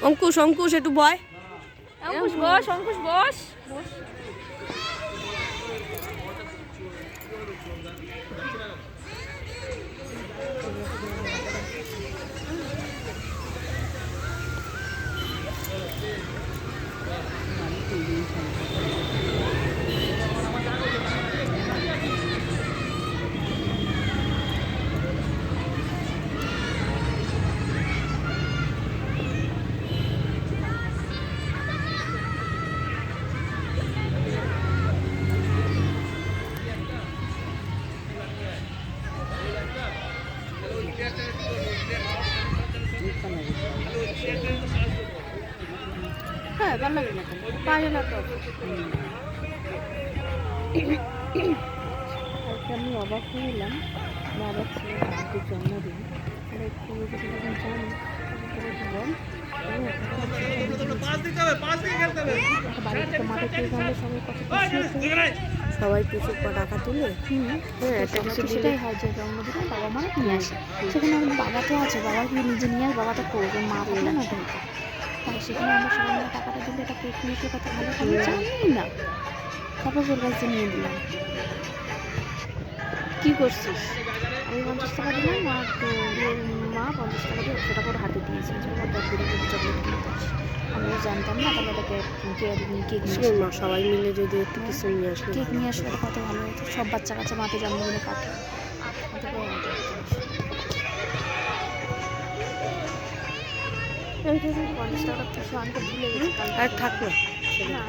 অঙ্কুশ অঙ্কুশ একটু বয়। অঙ্কুশ বস, অঙ্কুশ বস। হ্যাঁ ভালো লাগে না, পারে না তো। আমি অবাক হয়ে গেলাম, বাবার ছেলের বার্থডে জন্মদিন, একটু জানি সবাই প্রচুর টাকা তুলে সেটাই হয় যে জন্মদিনে বাবা মা নিয়ে আসে। সেখানে আমার বাবা তো আছে, বাবা কি নিজে নিয়ে আসে, বাবা তো করবে, মা বললে না ধরবে। তাই সেখানে আমরা সবাই মিলে টাকাটা দিলে এটা কেক নিয়ে কত ভালো করে জানি না। তারপর ওর কাছে নিয়ে দিলাম। কি করছিস? আমি 50 টাকা দিলাম, আর মা 50 টাকা দিয়ে 100 টাকা করে হাতে দিয়েছে যে ওটা করে চকলেট কিনতে আসে। আমি জানতাম না, তাহলে ওটাকে কেক মা সবাই মিলে যদি একটু কিছু নিয়ে আসলে কেক নিয়ে আসলে কত ভালো হতো। সব বাচ্চা কাচ্চা মাতে জন্মদিনে কাটে, কত বড় মজা হতো। 50 টাকা তো আমি তো ভুলে গেছি। আর থাক না। না